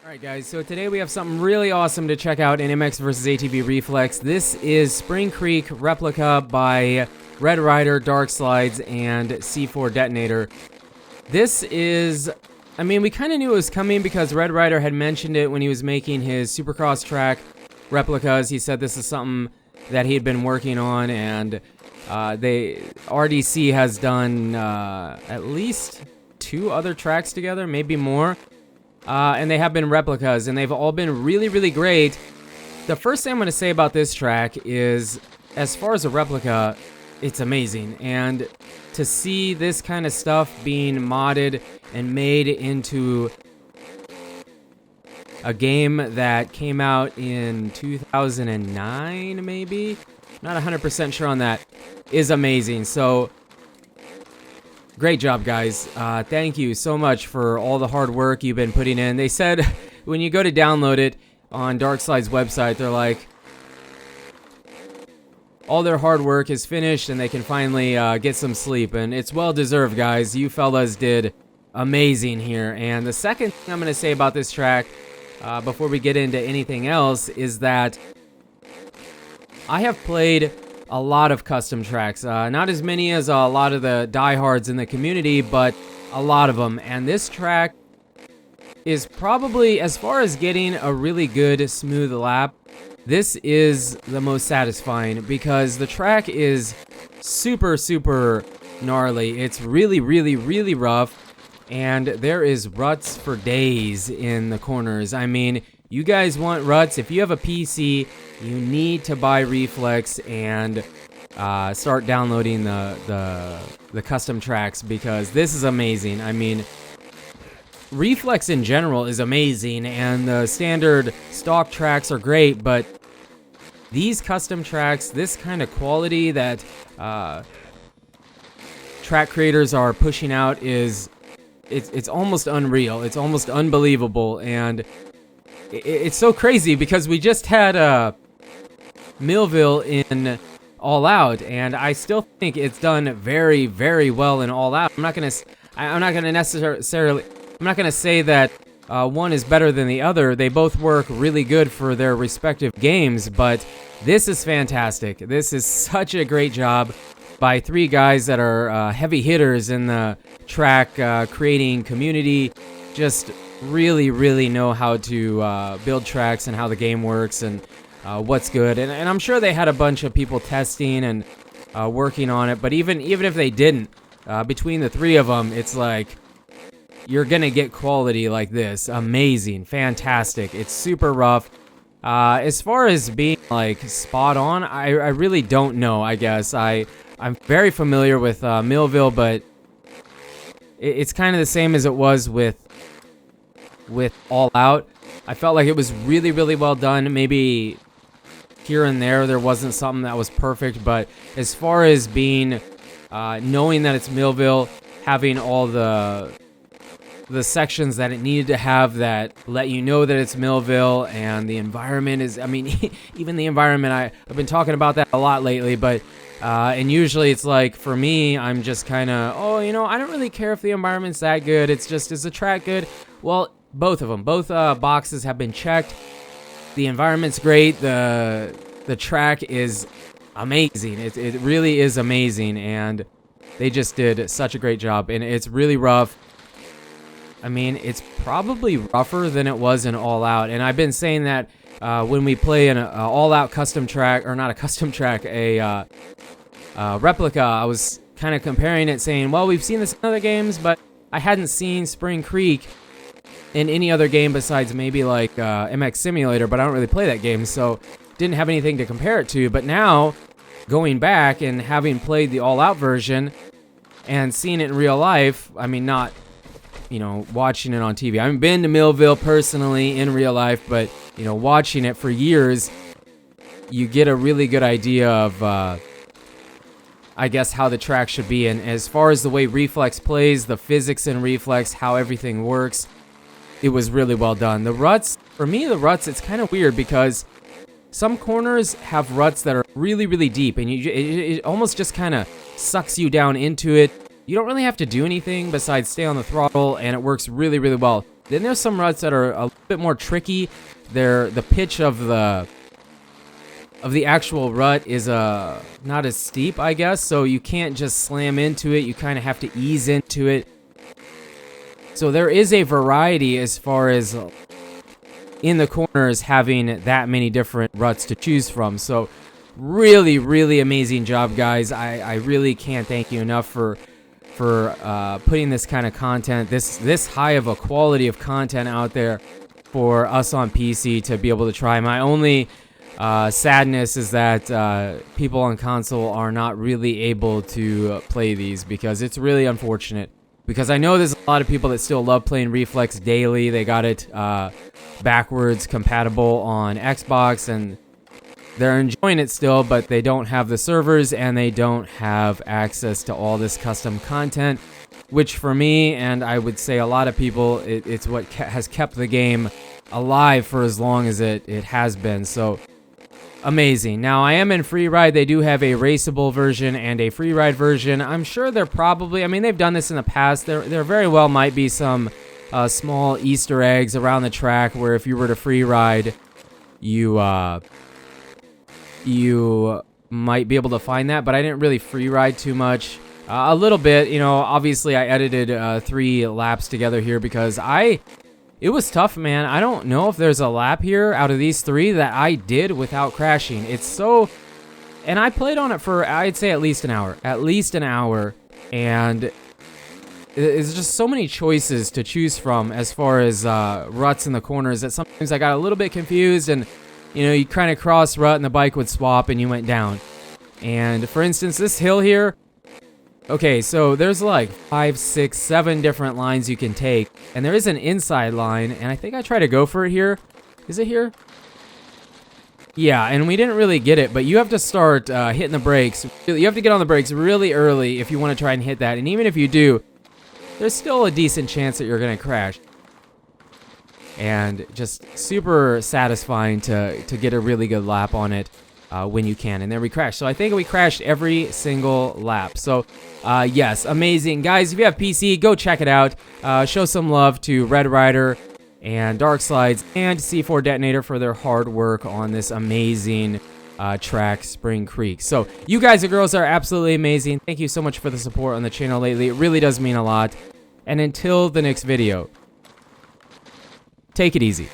Alright guys, so today we have something really awesome to check out in MX vs ATV Reflex. This is Spring Creek Replica by Red Rider, Dark Slides, and C4 Detonator. This is, I mean, we kind of knew it was coming because Red Rider had mentioned it when he was making his Supercross track replicas. He said this is something that he had been working on, and RDC has done at least 2 other tracks together, maybe more. And they have been replicas, and they've all been really, really great. The first thing I'm going to say about this track is, as far as a replica, it's amazing. And to see this kind of stuff being modded and made into a game that came out in 2009, maybe? Not 100% sure on that, is amazing. So great job, guys. Thank you so much for all the hard work you've been putting in. They said when you go to download it on Darkslide's website, they're like, all their hard work is finished and they can finally get some sleep. And it's well deserved, guys. You fellas did amazing here. And the second thing I'm going to say about this track, before we get into anything else, is that I have played a lot of custom tracks, not as many as a lot of the diehards in the community, but a lot of them. And this track is probably, as far as getting a really good smooth lap, this is the most satisfying because the track is super, super gnarly. It's really, really, really rough, and there is ruts for days in the corners. I mean, you guys want ruts? If you have a PC, you need to buy Reflex and start downloading the custom tracks because this is amazing. I mean, Reflex in general is amazing, and the standard stock tracks are great, but these custom tracks, this kind of quality that track creators are pushing out is it's almost unreal. It's almost unbelievable, and it's so crazy because we just had Millville in All Out, and I still think it's done very, very well in All Out. I'm not gonna say that one is better than the other. They both work really good for their respective games, but this is fantastic. This is such a great job by 3 guys that are heavy hitters in the track creating community. Just really, really know how to build tracks and how the game works and what's good. And I'm sure they had a bunch of people testing and working on it, but even if they didn't, between the 3 of them, it's like you're gonna get quality like this. Amazing, fantastic. It's super rough. As far as being like spot on, I really don't know. I guess I'm very familiar with Millville, but it's kind of the same as it was with All Out. I felt like it was really, really well done. Maybe here and there wasn't something that was perfect, but as far as being knowing that it's Millville, having all the sections that it needed to have that let you know that it's Millville, and the environment is, I mean, even the environment, I've been talking about that a lot lately, but and usually it's like, for me, I'm just kind of, I don't really care if the environment's that good. It's just, is the track good? Well, both of them, both boxes have been checked. The environment's great. The track is amazing. It really is amazing, and they just did such a great job. And it's really rough. I mean, it's probably rougher than it was in All Out. And I've been saying that when we play an All Out custom track, or not a custom track, a replica, I was kind of comparing it, saying, well, we've seen this in other games, but I hadn't seen Spring Creek in any other game besides maybe like MX Simulator, but I don't really play that game, so didn't have anything to compare it to. But now, going back and having played the All Out version and seeing it in real life, I mean, not watching it on TV. I haven't been to Millville personally in real life, but, watching it for years, you get a really good idea of, I guess, how the track should be. And as far as the way Reflex plays, the physics in Reflex, how everything works, it was really well done. The ruts, for me, it's kind of weird because some corners have ruts that are really, really deep, and it almost just kind of sucks you down into it. You don't really have to do anything besides stay on the throttle, and it works really, really well. Then there's some ruts that are a little bit more tricky. The pitch of the actual rut is not as steep, I guess, so you can't just slam into it. You kind of have to ease into it. So there is a variety as far as in the corners having that many different ruts to choose from. So really, really amazing job, guys. I really can't thank you enough for putting this kind of content, this high of a quality of content out there for us on PC to be able to try. My only sadness is that people on console are not really able to play these, because it's really unfortunate. Because I know there's a lot of people that still love playing Reflex daily. They got it backwards compatible on Xbox, and they're enjoying it still, but they don't have the servers and they don't have access to all this custom content, which for me, and I would say a lot of people, it's what has kept the game alive for as long as it has been. So amazing. Now, I am in free ride. They do have a raceable version and a free ride version. I'm sure they're probably, I mean, they've done this in the past. There very well might be some small Easter eggs around the track where if you were to free ride, you might be able to find that, but I didn't really free ride too much. A little bit, you know, obviously I edited 3 laps together here because it was tough, man. I don't know if there's a lap here out of these 3 that I did without crashing. It's so, and I played on it for, I'd say at least an hour, and it's just so many choices to choose from as far as ruts in the corners that sometimes I got a little bit confused, and you know, you kind of cross rut and the bike would swap and you went down. And for instance, this hill here, okay, so there's like 5, 6, 7 different lines you can take, and there is an inside line, and I think I try to go for it here. Is it here? Yeah, and we didn't really get it, but you have to start hitting the brakes. You have to get on the brakes really early if you want to try and hit that, and even if you do, there's still a decent chance that you're going to crash. And just super satisfying to get a really good lap on it when you can. And then we crashed. So I think we crashed every single lap. So yes, amazing. Guys, if you have PC, go check it out. Show some love to Red Rider and Dark Slides and C4 Detonator for their hard work on this amazing track, Spring Creek. So you guys and girls are absolutely amazing. Thank you so much for the support on the channel lately. It really does mean a lot. And until the next video, take it easy.